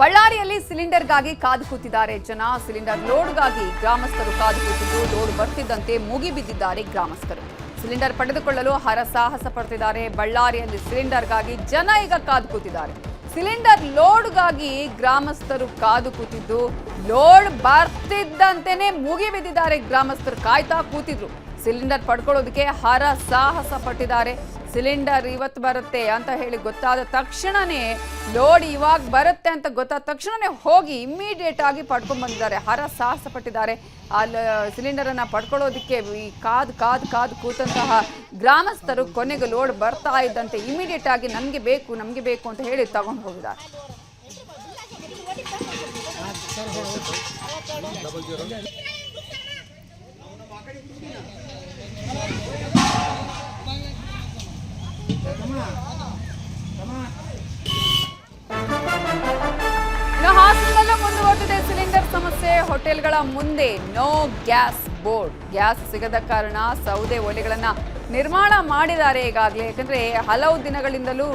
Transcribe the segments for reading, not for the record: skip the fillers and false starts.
ಬಳ್ಳಾರಿಯಲ್ಲಿ ಸಿಲಿಂಡರ್ಗಾಗಿ ಕಾದು ಕೂತಿದ್ದಾರೆ ಜನ. ಸಿಲಿಂಡರ್ ಲೋಡ್ಗಾಗಿ ಗ್ರಾಮಸ್ಥರು ಕಾದು ಕೂತಿದ್ದು ಲೋಡ್ ಬರ್ತಿದ್ದಂತೆ ಮುಗಿಬಿದ್ದಿದ್ದಾರೆ ಗ್ರಾಮಸ್ಥರು. ಸಿಲಿಂಡರ್ ಪಡೆದುಕೊಳ್ಳಲು ಹರಸಾಹಸ ಪಡ್ತಿದ್ದಾರೆ. ಬಳ್ಳಾರಿಯಲ್ಲಿ ಸಿಲಿಂಡರ್ಗಾಗಿ ಜನ ಈಗ ಕಾದು ಕೂತಿದ್ದಾರೆ. ಸಿಲಿಂಡರ್ ಲೋಡ್ಗಾಗಿ ಗ್ರಾಮಸ್ಥರು ಕಾದು ಕೂತಿದ್ದು ಲೋಡ್ ಬರ್ತಿದ್ದಂತೆನೆ ಮುಗಿಬಿದ್ದಿದ್ದಾರೆ ಗ್ರಾಮಸ್ಥರು. ಕಾಯ್ತಾ ಕೂತಿದ್ರು. ಸಿಲಿಂಡರ್ ಪಡ್ಕೊಳ್ಳೋದಕ್ಕೆ ಹರಸಾಹಸ ಪಟ್ಟಿದ್ದಾರೆ. ಸಿಲಿಂಡರ್ ಇವತ್ತು ಬರುತ್ತೆ ಅಂತ ಹೇಳಿ ಗೊತ್ತಾದ ತಕ್ಷಣನೇ, ಲೋಡ್ ಇವಾಗ ಬರುತ್ತೆ ಅಂತ ಗೊತ್ತಾದ ತಕ್ಷಣನೇ ಹೋಗಿ ಇಮ್ಮಿಡಿಯೇಟ್ ಆಗಿ ಪಡ್ಕೊಂಡು ಬಂದಿದ್ದಾರೆ. ಹರಸಾಹಸ ಪಟ್ಟಿದ್ದಾರೆ. ಅಲ್ಲಿ ಸಿಲಿಂಡರನ್ನು ಪಡ್ಕೊಳ್ಳೋದಕ್ಕೆ ಈ ಕಾದು ಕೂತಂತಹ ಗ್ರಾಮಸ್ಥರು ಕೊನೆಗೆ ಲೋಡ್ ಬರ್ತಾ ಇದ್ದಂತೆ ಇಮ್ಮಿಡಿಯೇಟ್ ಆಗಿ ನಮಗೆ ಬೇಕು ಅಂತ ಹೇಳಿ ತಗೊಂಡು ಹೋಗಿದ್ದಾರೆ. ಹಾಸನದಲ್ಲೂ ಮುಂದುವರೆದಿದೆ ಸಿಲಿಂಡರ್ ಸಮಸ್ಯೆ. ಹೋಟೆಲ್ಗಳ ಮುಂದೆ ನೋ ಗ್ಯಾಸ್ ಬೋರ್ಡ್. ಗ್ಯಾಸ್ ಸಿಗದ ಕಾರಣ ಸೌದೆ ಒಲೆಗಳನ್ನ ನಿರ್ಮಾಣ ಮಾಡಿದ್ದಾರೆ ಈಗಾಗಲೇ. ಯಾಕಂದ್ರೆ ಹಲವು ದಿನಗಳಿಂದಲೂ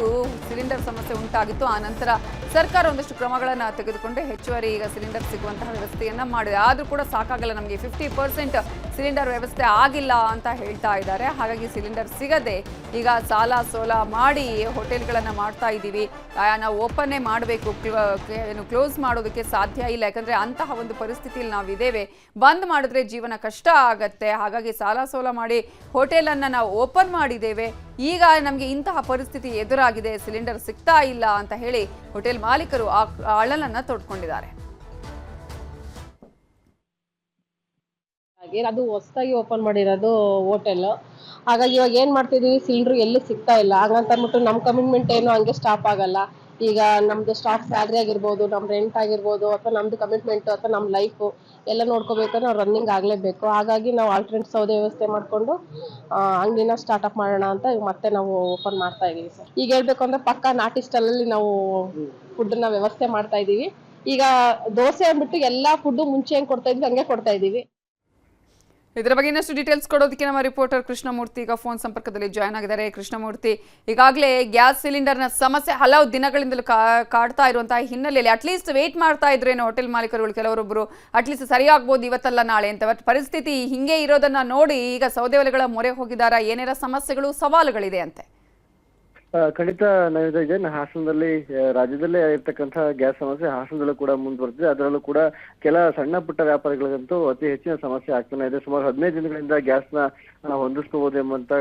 ಸಿಲಿಂಡರ್ ಸಮಸ್ಯೆ ಉಂಟಾಗಿತ್ತು. ಆ ನಂತರ ಸರ್ಕಾರ ಒಂದಷ್ಟು ಕ್ರಮಗಳನ್ನು ತೆಗೆದುಕೊಂಡು ಹೆಚ್ಚುವರಿ ಈಗ ಸಿಲಿಂಡರ್ ಸಿಗುವಂತಹ ವ್ಯವಸ್ಥೆಯನ್ನ ಮಾಡಿದೆ. ಆದರೂ ಕೂಡ ಸಾಕಾಗಲ್ಲ, ನಮಗೆ 50% ಸಿಲಿಂಡರ್ ವ್ಯವಸ್ಥೆ ಆಗಿಲ್ಲ ಅಂತ ಹೇಳ್ತಾ ಇದ್ದಾರೆ. ಹಾಗಾಗಿ ಸಿಲಿಂಡರ್ ಸಿಗದೆ ಈಗ ಸಾಲ ಸೋಲ ಮಾಡಿ ಹೋಟೆಲ್ಗಳನ್ನು ಮಾಡ್ತಾ ಇದ್ದೀವಿ. ನಾವು ಓಪನ್ನೇ ಮಾಡಬೇಕು, ಕ್ಲೋಸ್ ಮಾಡೋದಕ್ಕೆ ಸಾಧ್ಯ ಇಲ್ಲ. ಯಾಕಂದರೆ ಅಂತಹ ಒಂದು ಪರಿಸ್ಥಿತಿಯಲ್ಲಿ ನಾವಿದ್ದೇವೆ. ಬಂದ್ ಮಾಡಿದ್ರೆ ಜೀವನ ಕಷ್ಟ ಆಗತ್ತೆ. ಹಾಗಾಗಿ ಸಾಲ ಸೋಲ ಮಾಡಿ ಹೋಟೆಲನ್ನು ನಾವು ಓಪನ್ ಮಾಡಿದ್ದೇವೆ. ಈಗ ನಮಗೆ ಇಂತಹ ಪರಿಸ್ಥಿತಿ ಎದುರಾಗಿದೆ, ಸಿಲಿಂಡರ್ ಸಿಗ್ತಾ ಇಲ್ಲ ಅಂತ ಹೇಳಿ ಹೋಟೆಲ್ ಮಾಲೀಕರು ಅಳಲನ್ನ ತೋಡ್ಕೊಂಡಿದ್ದಾರೆ. ಅದು ಹೊಸದಾಗಿ ಓಪನ್ ಮಾಡಿರೋದು ಹೋಟೆಲ್. ಹಾಗಾಗಿ ಇವಾಗ ಏನ್ ಮಾಡ್ತಿದೀವಿ, ಸಿಲಿಂಡರ್ ಎಲ್ಲಿ ಸಿಗ್ತಾ ಇಲ್ಲ. ಹಾಗಂತ ಅಂದ್ಬಿಟ್ಟು ನಮ್ಮ ಕಮಿಟ್ಮೆಂಟ್ ಏನು ಹಂಗೆ ಸ್ಟಾಪ್ ಆಗಲ್ಲ. ಈಗ ನಮ್ದು ಸ್ಟಾಫ್ ಸ್ಯಾಲ್ರಿ ಆಗಿರ್ಬೋದು, ನಮ್ಮ ರೆಂಟ್ ಆಗಿರ್ಬೋದು, ಅಥವಾ ನಮ್ದು ಕಮಿಟ್ಮೆಂಟ್ ಅಥವಾ ನಮ್ಮ ಲೈಫ್ ಎಲ್ಲ ನೋಡ್ಕೋಬೇಕಾದ್ರೆ ನಾವು ರನ್ನಿಂಗ್ ಆಗಲೇಬೇಕು. ಹಾಗಾಗಿ ನಾವು ಆಲ್ಟರ್ನೇಟ್ ಸೌದೆ ವ್ಯವಸ್ಥೆ ಮಾಡಿಕೊಂಡು ಅಂಗಡಿನ ಸ್ಟಾರ್ಟ್ಅಪ್ ಮಾಡೋಣ ಅಂತ ಮತ್ತೆ ನಾವು ಓಪನ್ ಮಾಡ್ತಾ ಇದೀವಿ ಸರ್. ಈಗ ಹೇಳ್ಬೇಕು ಅಂದ್ರೆ ಪಕ್ಕ ನಾಟಿ ಸ್ಟೈಲಲ್ಲಿ ನಾವು ಫುಡ್ನ ವ್ಯವಸ್ಥೆ ಮಾಡ್ತಾ ಇದೀವಿ. ಈಗ ದೋಸೆ ಅಂದ್ಬಿಟ್ಟು ಎಲ್ಲಾ ಫುಡ್ ಮುಂಚೆ ಹೆಂಗ್ ಕೊಡ್ತಾ ಇದ್ವಿ ಹಂಗೆ ಕೊಡ್ತಾ ಇದೀವಿ. ಇದರ ಬಗ್ಗೆ ಇನ್ನಷ್ಟು ಡೀಟೇಲ್ಸ್ ಕೊಡೋದಕ್ಕೆ ನಮ್ಮ ರಿಪೋರ್ಟರ್ ಕೃಷ್ಣಮೂರ್ತಿ ಈಗ ಫೋನ್ ಸಂಪರ್ಕದಲ್ಲಿ ಜಾಯ್ನ್ ಆಗಿದ್ದಾರೆ. ಕೃಷ್ಣಮೂರ್ತಿ, ಈಗಾಗಲೇ ಗ್ಯಾಸ್ ಸಿಲಿಂಡರ್ನ ಸಮಸ್ಯೆ ಹಲವು ದಿನಗಳಿಂದಲೂ ಕಾಡ್ತಾ ಇರುವಂತಹ ಹಿನ್ನೆಲೆಯಲ್ಲಿ ಅಟ್ಲೀಸ್ಟ್ ವೇಟ್ ಮಾಡ್ತಾ ಇದ್ರೇನು ಹೋಟೆಲ್ ಮಾಲೀಕರುಗಳು ಕೆಲವರೊಬ್ಬರು, ಅಟ್ಲೀಸ್ಟ್ ಸರಿಯಾಗ್ಬೋದು ಇವತ್ತಲ್ಲ ನಾಳೆ ಅಂತ. ಬಟ್ ಪರಿಸ್ಥಿತಿ ಹಿಂಗೆ ಇರೋದನ್ನ ನೋಡಿ ಈಗ ಸೌದೆ ಒಲೆಗಳ ಮೊರೆ ಹೋಗಿದ್ದಾರಾ? ಏನೆಲ್ಲ ಸಮಸ್ಯೆಗಳು ಸವಾಲುಗಳಿದೆ ಅಂತೆ? ಖಂಡಿತ ಇದೆ. ಹಾಸನದಲ್ಲಿ ರಾಜ್ಯದಲ್ಲೇ ಇರ್ತಕ್ಕಂಥ ಗ್ಯಾಸ್ ಸಮಸ್ಯೆ ಹಾಸನದಲ್ಲೂ ಕೂಡ ಮುಂದುವರೆದಿದೆ. ಅದರಲ್ಲೂ ಕೂಡ ಕೆಲ ಸಣ್ಣ ಪುಟ್ಟ ವ್ಯಾಪಾರಿಗಳಿಗಂತೂ ಅತಿ ಹೆಚ್ಚಿನ ಸಮಸ್ಯೆ ಆಗ್ತಾನೆ ಇದೆ. ಸುಮಾರು 15 ದಿನಗಳಿಂದ ಗ್ಯಾಸ್ನ ಹೊಂದಿಸ್ಕೋಬಹುದು ಎಂಬಂತ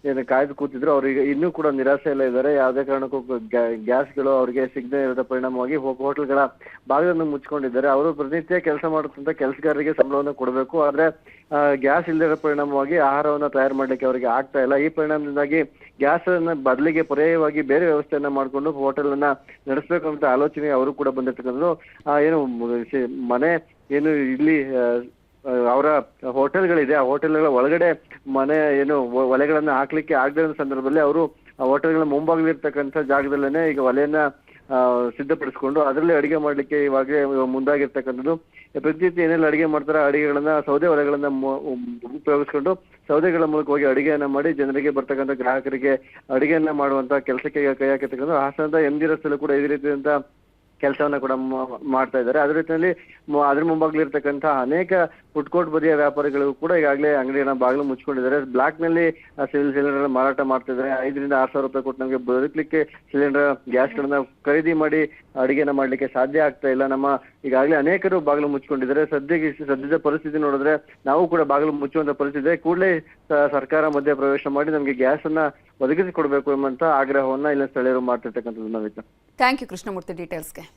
ಏನು ಕಾಯ್ದು ಕೂತಿದ್ರು. ಅವ್ರಿಗೆ ಇನ್ನೂ ಕೂಡ ನಿರಾಸೆ ಎಲ್ಲ ಇದ್ದಾರೆ. ಯಾವುದೇ ಕಾರಣಕ್ಕೂ ಗ್ಯಾಸ್ಗಳು ಅವರಿಗೆ ಸಿಗದೇ ಇರೋದ ಪರಿಣಾಮವಾಗಿ ಹೋಟೆಲ್ಗಳ ಭಾಗವನ್ನು ಮುಚ್ಕೊಂಡಿದ್ದಾರೆ. ಅವರು ಪ್ರತಿನಿತ್ಯ ಕೆಲಸ ಮಾಡುತ್ತಂತ ಕೆಲಸಗಾರರಿಗೆ ಸಂಬಳವನ್ನು ಕೊಡಬೇಕು. ಆದ್ರೆ ಗ್ಯಾಸ್ ಇಲ್ಲದಿರೋ ಪರಿಣಾಮವಾಗಿ ಆಹಾರವನ್ನ ತಯಾರು ಮಾಡ್ಲಿಕ್ಕೆ ಅವರಿಗೆ ಆಗ್ತಾ ಇಲ್ಲ. ಈ ಪರಿಣಾಮದಿಂದಾಗಿ ಗ್ಯಾಸ್ ಅನ್ನ ಬದಲಿಗೆ ಪರ್ಯಾಯವಾಗಿ ಬೇರೆ ವ್ಯವಸ್ಥೆಯನ್ನ ಮಾಡಿಕೊಂಡು ಹೋಟೆಲ್ ಅನ್ನ ನಡೆಸಬೇಕು ಅಂತ ಆಲೋಚನೆ ಅವರು ಕೂಡ ಬಂದಿರ್ತಕ್ಕಂಥದ್ದು. ಏನು ಮನೆ ಏನು ಇಲ್ಲಿ ಅವರ ಹೋಟೆಲ್ಗಳಿದೆ, ಆ ಹೋಟೆಲ್ಗಳ ಒಳಗಡೆ ಮನೆ ಏನು ಒಲೆಗಳನ್ನ ಹಾಕ್ಲಿಕ್ಕೆ ಆಗದ ಸಂದರ್ಭದಲ್ಲಿ ಅವರು ಆ ಹೋಟೆಲ್ಗಳ ಮುಂಭಾಗಲಿರ್ತಕ್ಕಂಥ ಜಾಗದಲ್ಲೇನೆ ಈಗ ಒಲೆಯನ್ನ ಸಿದ್ಧಪಡಿಸ್ಕೊಂಡು ಅದರಲ್ಲಿ ಅಡಿಗೆ ಮಾಡ್ಲಿಕ್ಕೆ ಇವಾಗಲೇ ಮುಂದಾಗಿರ್ತಕ್ಕಂಥದ್ದು. ಪ್ರತಿನಿತ್ಯ ಏನೆಲ್ಲ ಅಡಿಗೆ ಮಾಡ್ತಾರೆ ಅಡಿಗೆಗಳನ್ನ ಸೌದೆ ಒಲೆಗಳನ್ನ ಉಪಯೋಗಿಸ್ಕೊಂಡು ಸೌದೆಗಳ ಮೂಲಕ ಹೋಗಿ ಅಡಿಗೆಯನ್ನ ಮಾಡಿ ಜನರಿಗೆ ಬರ್ತಕ್ಕಂಥ ಗ್ರಾಹಕರಿಗೆ ಅಡಿಗೆಯನ್ನ ಮಾಡುವಂತ ಕೆಲಸಕ್ಕೆ ಕೈ ಹಾಕಿರ್ತಕ್ಕಂಥ ಹಾಸನದ MG ರಸ್ತೆಯಲ್ಲೂ ಕೂಡ ಇದೇ ರೀತಿಯಾದಂತ ಕೆಲಸವನ್ನ ಕೂಡ ಮಾಡ್ತಾ ಇದ್ದಾರೆ. ಅದೇ ರೀತಿಯಲ್ಲಿ ಅದ್ರ ಮುಂಭಾಗಲಿರ್ತಕ್ಕಂಥ ಅನೇಕ ಫುಡ್ ಕೋರ್ಟ್ ಬದಿಯ ವ್ಯಾಪಾರಿಗಳು ಕೂಡ ಈಗಾಗಲೇ ಅಂಗಡಿಯನ್ನ ಬಾಗಿಲು ಮುಚ್ಕೊಂಡಿದ್ದಾರೆ. ಬ್ಲಾಕ್ ನಲ್ಲಿ ಸಿಲಿಂಡರ್ ಮಾರಾಟ ಮಾಡ್ತಿದ್ದಾರೆ. 5,000 ರಿಂದ 6,000 ರೂಪಾಯಿ ಕೊಟ್ಟು ನಮಗೆ ಬದುಕಲಿಕ್ಕೆ ಸಿಲಿಂಡರ್ ಗ್ಯಾಸ್ಗಳನ್ನ ಖರೀದಿ ಮಾಡಿ ಅಡಿಗೆನ ಮಾಡ್ಲಿಕ್ಕೆ ಸಾಧ್ಯ ಆಗ್ತಾ ಇಲ್ಲ. ನಮ್ಮ ಈಗಾಗಲೇ ಅನೇಕರು ಬಾಗಿಲು ಮುಚ್ಕೊಂಡಿದ್ದಾರೆ. ಸದ್ಯದ ಪರಿಸ್ಥಿತಿ ನೋಡಿದ್ರೆ ನಾವು ಕೂಡ ಬಾಗಿಲು ಮುಚ್ಚುವಂತ ಪರಿಸ್ಥಿತಿ ಇದೆ. ಕೂಡಲೇ ಸರ್ಕಾರ ಮಧ್ಯ ಪ್ರವೇಶ ಮಾಡಿ ನಮಗೆ ಗ್ಯಾಸ್ ಅನ್ನ ಒದಗಿಸಿ ಕೊಡಬೇಕು ಎಂಬಂತ ಆಗ್ರಹವನ್ನ ಇಲ್ಲ ಸ್ಥಳೀಯರು ಮಾಡ್ತಿರ್ತಕ್ಕಂಥದ್ದು. Thank you Krishnamurthy ಡೀಟೇಲ್ಸ್ಗೆ.